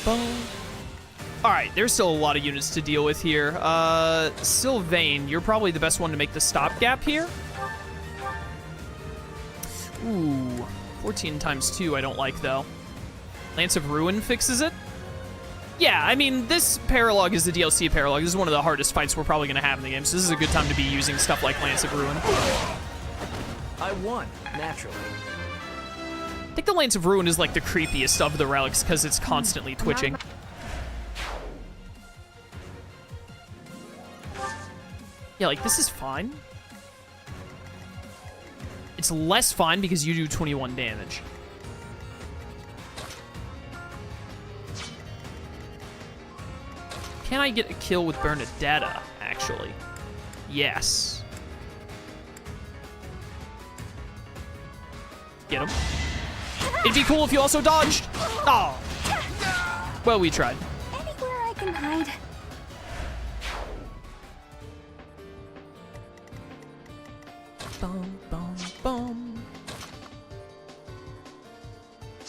boom. All right, there's still a lot of units to deal with here. Sylvain, you're probably the best one to make the stopgap here. Ooh, 14 times 2 I don't like, though. Lance of Ruin fixes it. Yeah, I mean, this paralogue is the DLC paralogue. This is one of the hardest fights we're probably going to have in the game, so this is a good time to be using stuff like Lance of Ruin. I won, naturally. I think the Lance of Ruin is like the creepiest of the relics because it's constantly twitching. Yeah, like, this is fine. It's less fine because you do 21 damage. Can I get a kill with Bernadetta, actually? Yes. Get him. It'd be cool if you also dodged. Oh. Well, we tried. Anywhere I can hide. Bum, bum, bum.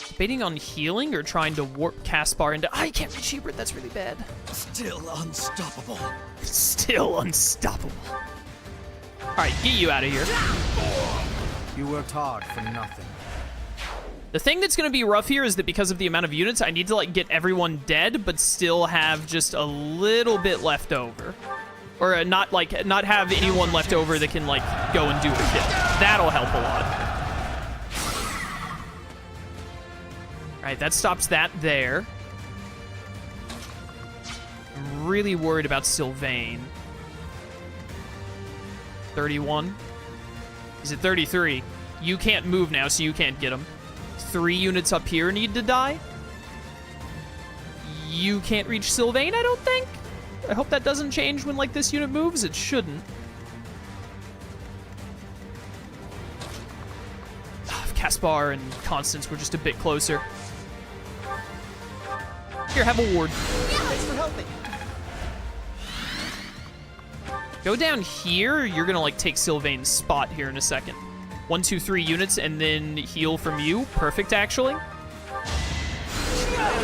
Debating on healing or trying to warp Caspar into... I can't reach Hebert, that's really bad. Still unstoppable. Still unstoppable. Alright, get you out of here. You worked hard for nothing. The thing that's going to be rough here is that because of the amount of units, I need to, like, get everyone dead, but still have just a little bit left over. Or not have anyone left over that can, like, go and do a kill. That'll help a lot. Alright, that stops that there. I'm really worried about Sylvain. 31. Is it 33? You can't move now, so you can't get him. 3 units up here need to die. You can't reach Sylvain, I don't think. I hope that doesn't change when, like, this unit moves. It shouldn't. If Caspar and Constance were just a bit closer. Here, have a ward. Thanks for helping. Go down here. You're gonna, like, take Sylvain's spot here in a second. 1, 2, 3 units, and then heal from you. Perfect, actually. There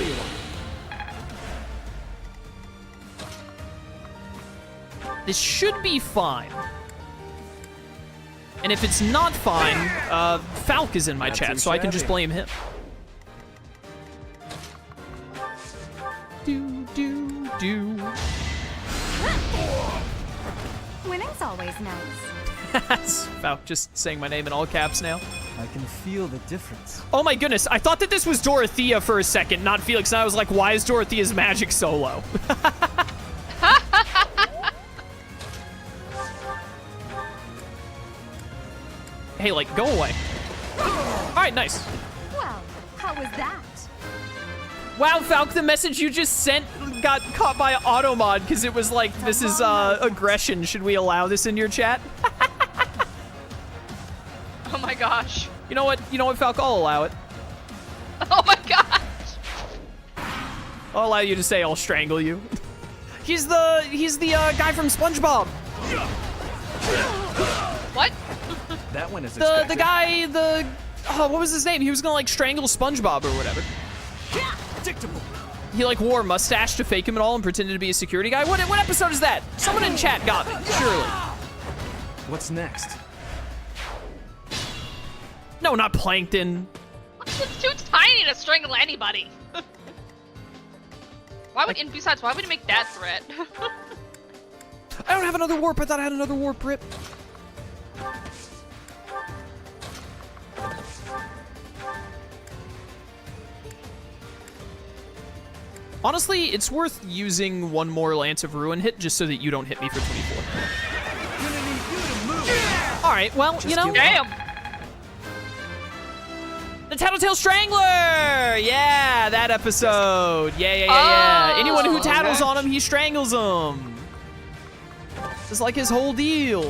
you are. This should be fine. And if it's not fine, Falk is in my chat, so I can just blame him. Do. Winning's always nice. That's Falk just saying my name in all caps now. I can feel the difference. Oh my goodness, I thought that this was Dorothea for a second, not Felix, and I was like, why is Dorothea's magic so low? Hey, like, go away. All right, nice. Well, how was that? Wow, Falk, the message you just sent got caught by automod because it was like, this is aggression. Should we allow this in your chat? Oh my gosh. You know what, Falk? I'll allow it. Oh my gosh. I'll allow you to say I'll strangle you. He's the guy from SpongeBob. What? That one is The guy, what was his name? He was gonna, like, strangle SpongeBob or whatever. predictable. He, like, wore a mustache to fake him and all and pretended to be a security guy. What episode is that? Someone in chat got me, surely. What's next? No, not Plankton. It's too tiny to strangle anybody. Why would, and besides, why would he make that threat? I don't have another warp. I thought I had another warp, Rip. Honestly, it's worth using one more Lance of Ruin hit just so that you don't hit me for 24. All right, well, Just you know. Damn. The Tattletale Strangler! Yeah, that episode. Yeah. Oh, Anyone who tattles okay. on him, he strangles them. It's like his whole deal.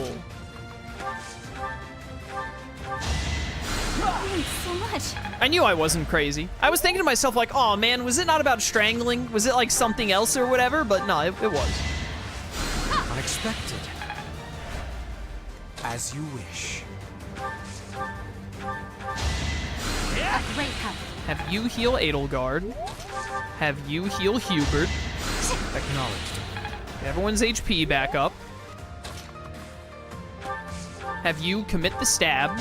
Thanks so much. I knew I wasn't crazy. I was thinking to myself, like, oh man, was it not about strangling? Was it like something else or whatever? But no, it was. Unexpected. As you wish. A great help. Have you heal Edelgard. Have you heal Hubert. Acknowledged. Everyone's HP back up. Have you commit the stab.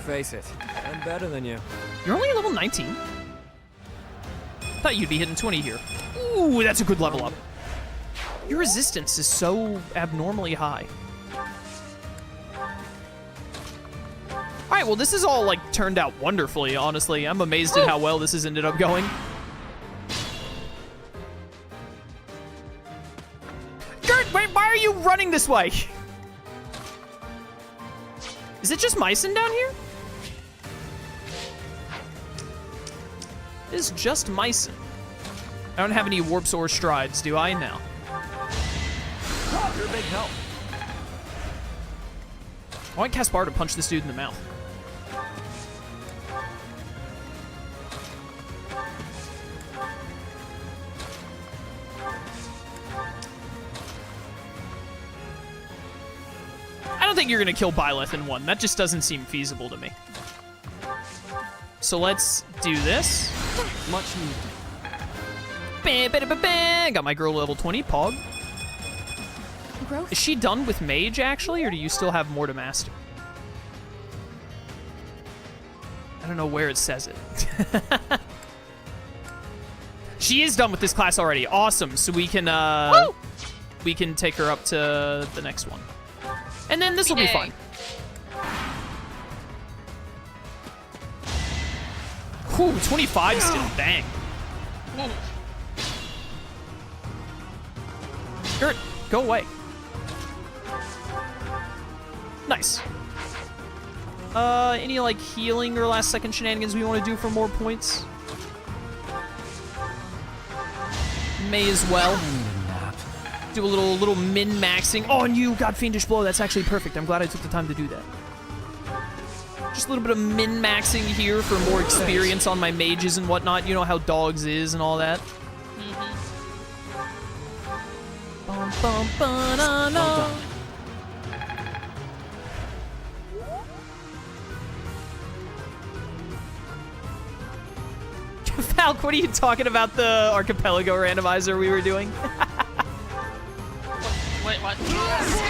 Face it, I'm better than you. You're only level 19. Thought you'd be hitting 20 here. Ooh, that's a good level up. Your resistance is so abnormally high. All right, well, this is all, like, turned out wonderfully, honestly. I'm amazed at how well this has ended up going. Gert, wait, why are you running this way? Is it just Mycen down here? It is just Mycen. I don't have any warps or strides, do I? No. You're a big help. I want Caspar to punch this dude in the mouth. I don't think you're gonna kill Byleth in one. That just doesn't seem feasible to me. So let's do this. Much needed. Got my girl level 20, Pog. Growth. Is she done with Mage, actually, or do you still have more to master? I don't know where it says it. She is done with this class already. Awesome. So we can take her up to the next one. And then this will be fun. Whew, 25 still. Dang. Gert, go away. Nice. Any, like, healing or last-second shenanigans we want to do for more points? May as well. Do a little min-maxing. Oh, and you got Fiendish Blow. That's actually perfect. I'm glad I took the time to do that. Just a little bit of min-maxing here for more experience on my mages and whatnot. You know how dogs is and all that. Bum, bum, ba-na-na. Falk, what are you talking about the Archipelago randomizer we were doing? Wait, what?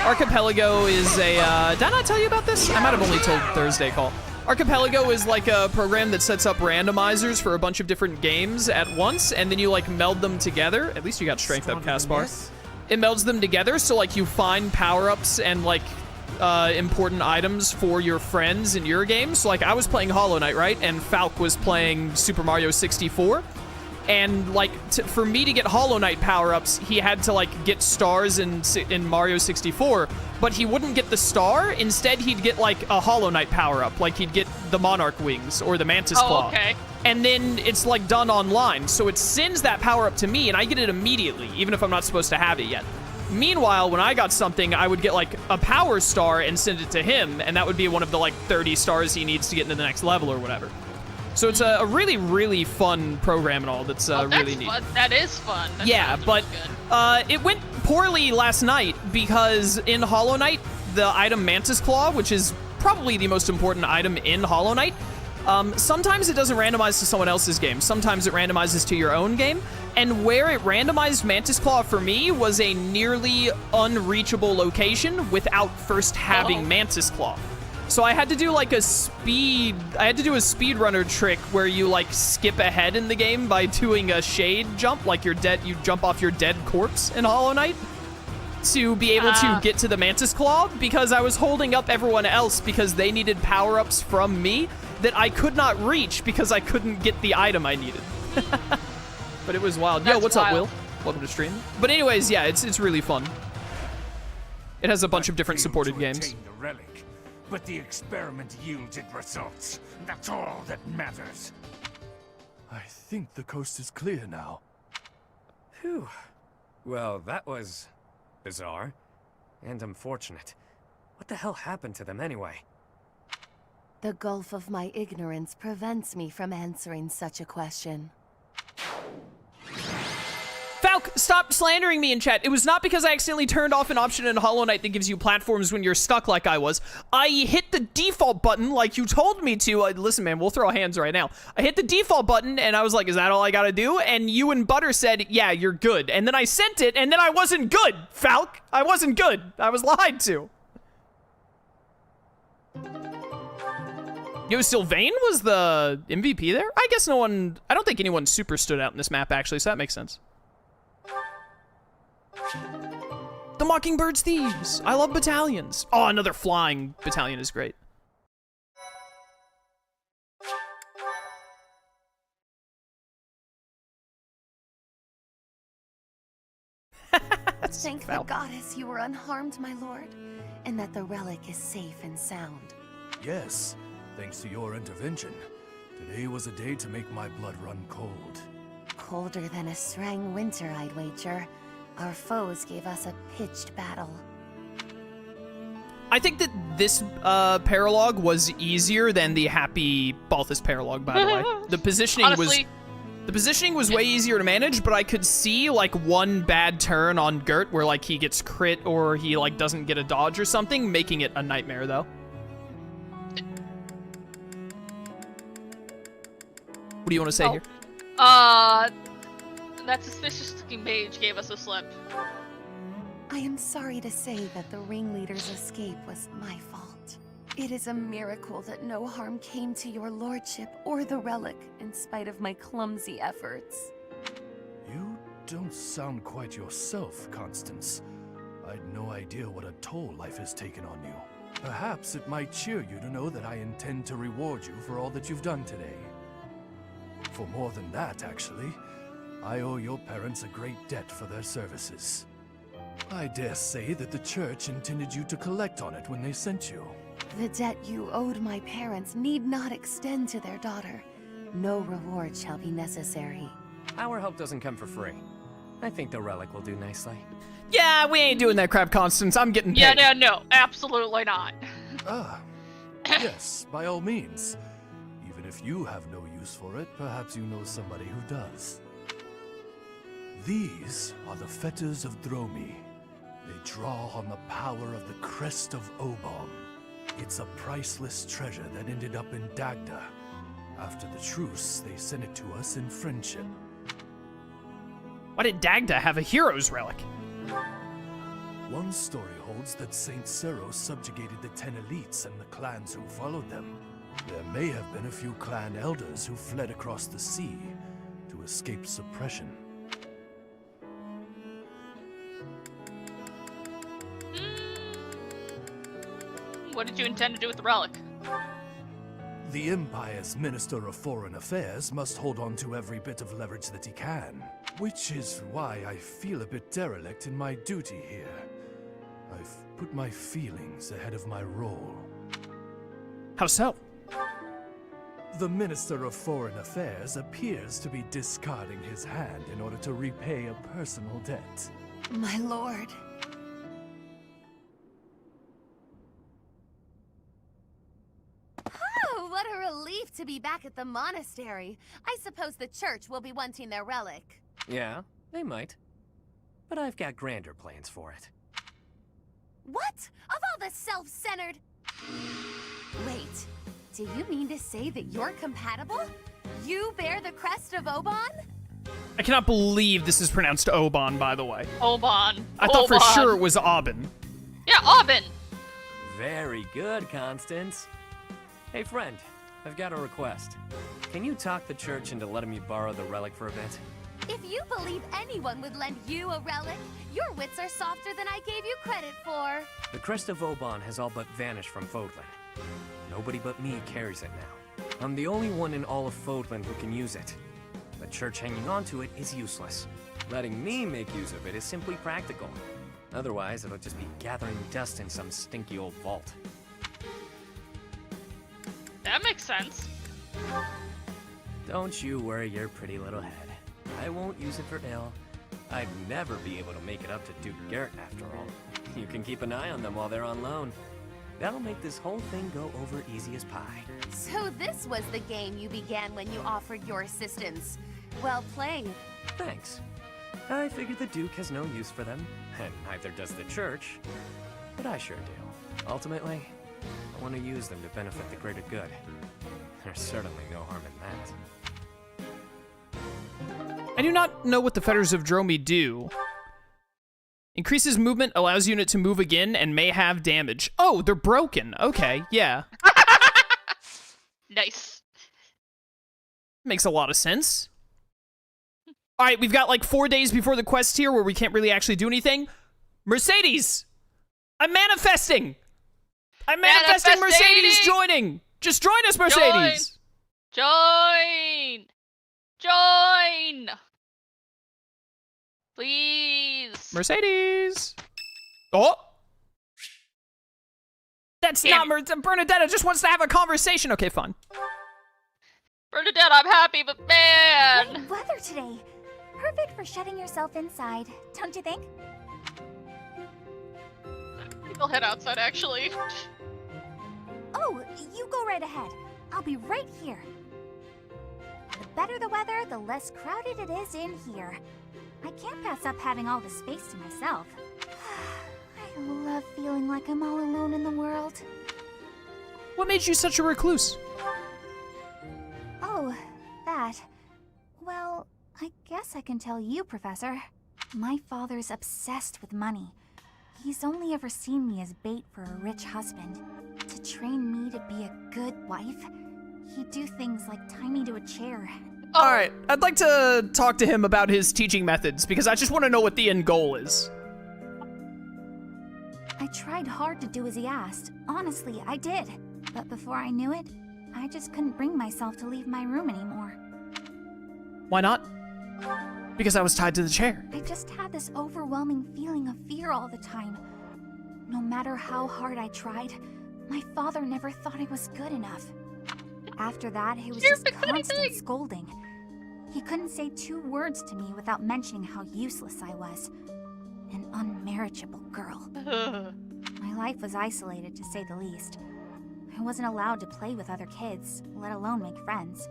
Archipelago is a, did I not tell you about this? I might have only told Thursday call. Archipelago is like a program that sets up randomizers for a bunch of different games at once, and then you, like, meld them together. At least you got strength up, Caspar. It melds them together, so, like, you find power-ups and, like, important items for your friends in your game. So, like, I was playing Hollow Knight, right? And Falk was playing Super Mario 64. And, like, for me to get Hollow Knight power-ups, he had to, like, get stars in Mario 64. But he wouldn't get the star. Instead, he'd get, like, a Hollow Knight power-up. Like, he'd get the Monarch Wings or the Mantis Claw. Oh, okay. And then it's, like, done online. So it sends that power-up to me, and I get it immediately, even if I'm not supposed to have it yet. Meanwhile, when I got something, I would get, like, a power star and send it to him, and that would be one of the, like, 30 stars he needs to get into the next level or whatever. So it's a really, really fun program and all that's really neat. Fun. That is fun. That Yeah, sounds but really good. it went poorly last night because in Hollow Knight, the item Mantis Claw, which is probably the most important item in Hollow Knight, sometimes it doesn't randomize to someone else's game. Sometimes it randomizes to your own game. And where it randomized Mantis Claw for me was a nearly unreachable location without first having Mantis Claw. So I had to do like a speedrunner trick where you like skip ahead in the game by doing a shade jump, like you jump off your dead corpse in Hollow Knight to be able to get to the Mantis Claw, because I was holding up everyone else because they needed power-ups from me that I could not reach because I couldn't get the item I needed. But it was wild. Yo, what's up, Will? Welcome to stream. But anyways, yeah, it's really fun. It has a bunch of different supported games. The relic, but the experiment yielded results. That's all that matters. I think the coast is clear now. Phew. Well, that was bizarre and unfortunate. What the hell happened to them anyway? The gulf of my ignorance prevents me from answering such a question. Falk, stop slandering me in chat. It was not because I accidentally turned off an option in Hollow Knight that gives you platforms when you're stuck like I was. I hit the default button like you told me to. Listen, man, we'll throw hands right now. I hit the default button, and I was like, is that all I gotta do? And you and Butter said, yeah, you're good. And then I sent it, and then I wasn't good, Falk. I wasn't good. I was lied to. Yo, Sylvain was the MVP there? I guess I don't think anyone super stood out in this map, actually, so that makes sense. The Mockingbird's Thieves. I love battalions. Oh, another flying battalion is great. Thank the goddess you were unharmed, my lord, and that the relic is safe and sound. Yes, thanks to your intervention. Today was a day to make my blood run cold. Colder than a Srang winter, I'd wager. Our foes gave us a pitched battle. I think that this paralogue was easier than the Happy Balthus paralogue, by the way. The positioning Honestly, the positioning was way easier to manage, but I could see like one bad turn on Gert where like he gets crit or he like doesn't get a dodge or something, making it a nightmare though. What do you want to say here? That suspicious-looking mage gave us a slip. I am sorry to say that the ringleader's escape was my fault. It is a miracle that no harm came to your lordship or the relic, in spite of my clumsy efforts. You don't sound quite yourself, Constance. I'd no idea what a toll life has taken on you. Perhaps it might cheer you to know that I intend to reward you for all that you've done today. For more than that, actually. I owe your parents a great debt for their services. I dare say that the church intended you to collect on it when they sent you. The debt you owed my parents need not extend to their daughter. No reward shall be necessary. Our help doesn't come for free. I think the relic will do nicely. Yeah, we ain't doing that crap, Constance. I'm getting paid. Yeah, no, absolutely not. Yes, by all means. Even if you have no use for it, perhaps you know somebody who does. These are the Fetters of Dromi. They draw on the power of the crest of Oban. It's a priceless treasure that ended up in Dagda. After the truce, they sent it to us in friendship. Why did Dagda have a hero's relic? One story holds that Saint Sero subjugated the 10 elites and the clans who followed them. There may have been a few clan elders who fled across the sea to escape suppression. What did you intend to do with the relic? The Empire's Minister of Foreign Affairs must hold on to every bit of leverage that he can, which is why I feel a bit derelict in my duty here. I've put my feelings ahead of my role. How so? The Minister of Foreign Affairs appears to be discarding his hand in order to repay a personal debt. My lord. Oh, what a relief to be back at the monastery. I suppose the church will be wanting their relic. Yeah, they might. But I've got grander plans for it. What? Of all the self-centered... Wait, do you mean to say that you're compatible? You bear the crest of Oban? I cannot believe this is pronounced Oban, by the way. Oban. I thought for sure it was Aubin. Yeah, Aubin. Very good, Constance. Hey, friend, I've got a request. Can you talk the church into letting me borrow the relic for a bit? If you believe anyone would lend you a relic, your wits are softer than I gave you credit for. The crest of Oban has all but vanished from Fódlan. Nobody but me carries it now. I'm the only one in all of Fódlan who can use it. The church hanging on to it is useless. Letting me make use of it is simply practical. Otherwise, it'll just be gathering dust in some stinky old vault. That makes sense. Don't you worry your pretty little head. I won't use it for ill. I'd never be able to make it up to Duke Garrett after all. You can keep an eye on them while they're on loan. That'll make this whole thing go over easy as pie. So this was the game you began when you offered your assistance. Well played. Thanks. I figure the Duke has no use for them, and neither does the Church. But I sure do. Ultimately, I want to use them to benefit the greater good. There's certainly no harm in that. I do not know what the Fetters of Dromi do. Increases movement, allows unit to move again, and may have damage. Oh, they're broken. Okay, yeah. Nice. Makes a lot of sense. All right, we've got like 4 days before the quest here where we can't really actually do anything. Mercedes! I'm manifesting! I'm manifesting Mercedes joining! Just join us, Mercedes! Join! Join! Please. Mercedes! Oh! That's not Bernadetta just wants to have a conversation. Okay, fine. Bernadette, I'm happy, but man! Great weather today. Perfect for shutting yourself inside, don't you think? I'll head outside, actually. Oh, you go right ahead. I'll be right here. The better the weather, the less crowded it is in here. I can't pass up having all the space to myself. I love feeling like I'm all alone in the world. What made you such a recluse? Oh, that. Well, I guess I can tell you, Professor. My father's obsessed with money. He's only ever seen me as bait for a rich husband. To train me to be a good wife, he'd do things like tie me to a chair. All right, I'd like to talk to him about his teaching methods because I just want to know what the end goal is. I tried hard to do as he asked. Honestly, I did. But before I knew it, I just couldn't bring myself to leave my room anymore. Why not? Because I was tied to the chair. I just had this overwhelming feeling of fear all the time. No matter how hard I tried, my father never thought I was good enough. After that, it was just constant scolding. He couldn't say 2 words to me without mentioning how useless I was. An unmarriageable girl. My life was isolated, to say the least. I wasn't allowed to play with other kids, let alone make friends.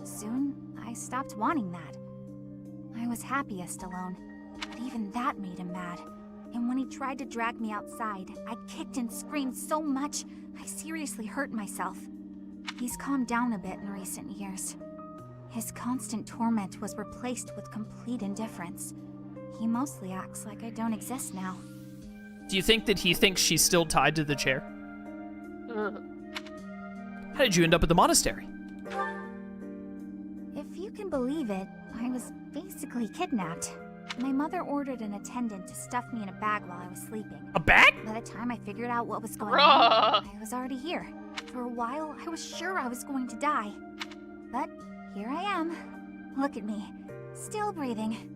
Soon, I stopped wanting that. I was happiest alone, but even that made him mad. And when he tried to drag me outside, I kicked and screamed so much, I seriously hurt myself. He's calmed down a bit in recent years. His constant torment was replaced with complete indifference. He mostly acts like I don't exist now. Do you think that he thinks she's still tied to the chair? How did you end up at the monastery? If you can believe it, I was basically kidnapped. My mother ordered an attendant to stuff me in a bag while I was sleeping. A bag? By the time I figured out what was going on, I was already here. For a while, I was sure I was going to die. But here I am. Look at me, still breathing.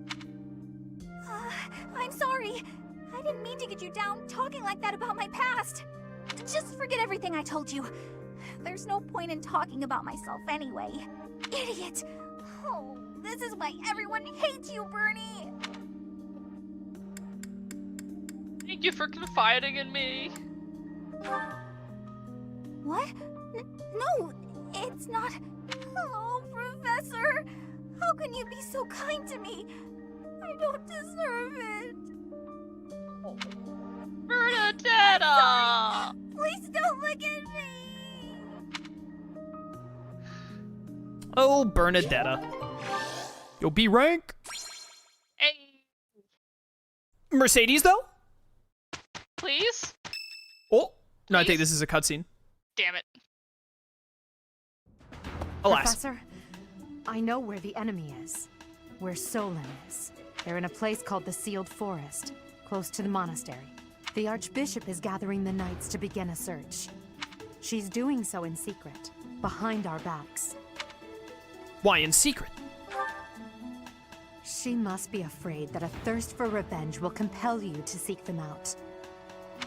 I'm sorry. I didn't mean to get you down talking like that about my past. Just forget everything I told you. There's no point in talking about myself anyway. Idiot! Oh, this is why everyone hates you, Bernie! Thank you for confiding in me. What? No, it's not. Oh, Professor! How can you be so kind to me? I don't deserve it. Bernadetta! Please don't look at me! Oh, Bernadetta. Yo, B rank. Hey, Mercedes, though? please? Oh, no, I think Please? this is a cutscene. Damn it. Alas. Professor, I know where the enemy is. Where Fódlan is. They're in a place called the Sealed Forest, close to the monastery. The Archbishop is gathering the knights to begin a search. She's doing so in secret, behind our backs. Why in secret? She must be afraid that a thirst for revenge will compel you to seek them out.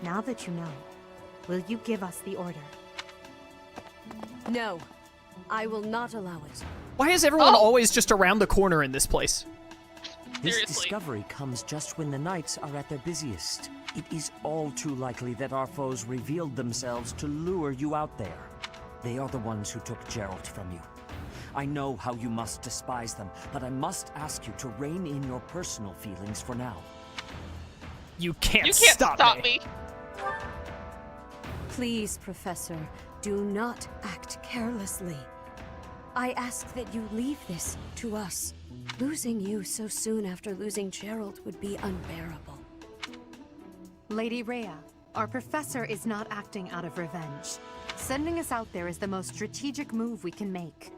Now that you know, will you give us the order? No, I will not allow it. Why is everyone always just around the corner in this place? This Seriously. discovery comes just when the knights are at their busiest. It is all too likely that our foes revealed themselves to lure you out there. They are the ones who took Geralt from you. I know how you must despise them, but I must ask you to rein in your personal feelings for now. You can't stop me. Please, Professor, do not act carelessly. I ask that you leave this to us. Losing you so soon after losing Gerald would be unbearable. Lady Rhea, our professor is not acting out of revenge. Sending us out there is the most strategic move we can make.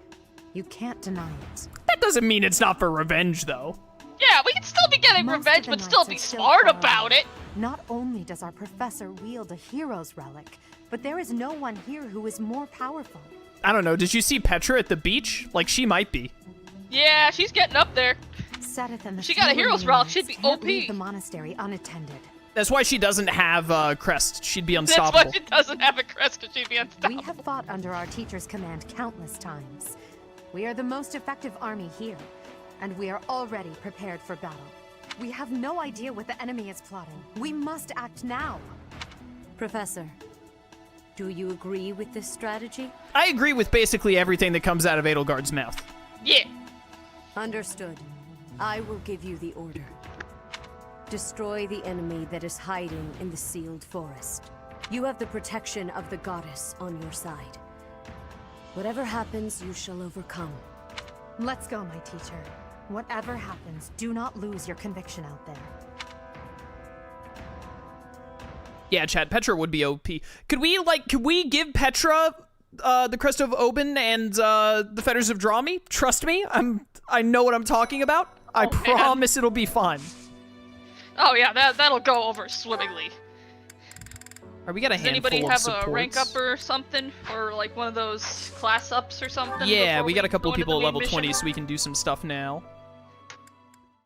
You can't deny it. That doesn't mean it's not for revenge, though. Yeah, we can still be getting Most revenge, of the but still knights be are smart far about away. it. Not only does our professor wield a hero's relic, but there is no one here who is more powerful. I don't know, did you see Petra at the beach? Like, she might be. Yeah, she's getting up there. Seteth and the She got a few hero's remaining relic, knights she'd be can't OP. leave the monastery unattended. That's why she doesn't have crest. She'd be That's unstoppable. why she doesn't have a crest, because she'd be unstoppable. We have fought under our teacher's command countless times. We are the most effective army here, and we are already prepared for battle. We have no idea what the enemy is plotting. We must act now. Professor, do you agree with this strategy? I agree with basically everything that comes out of Edelgard's mouth. Yeah. Understood. I will give you the order. Destroy the enemy that is hiding in the sealed forest. You have the protection of the goddess on your side. Whatever happens, you shall overcome. Let's go, my teacher. Whatever happens, do not lose your conviction out there. Yeah, Chad, Petra would be OP. Could we give Petra the Crest of Oben and the Fetters of Dromi? Trust me, I know what I'm talking about. I promise it'll be fun. Oh yeah, that'll go over swimmingly. All right, we got a Does handful anybody of have supports. a rank up or something? Or like one of those class ups or something? Yeah, before we got a couple go of into people the at main level 20, mission? so we can do some stuff now.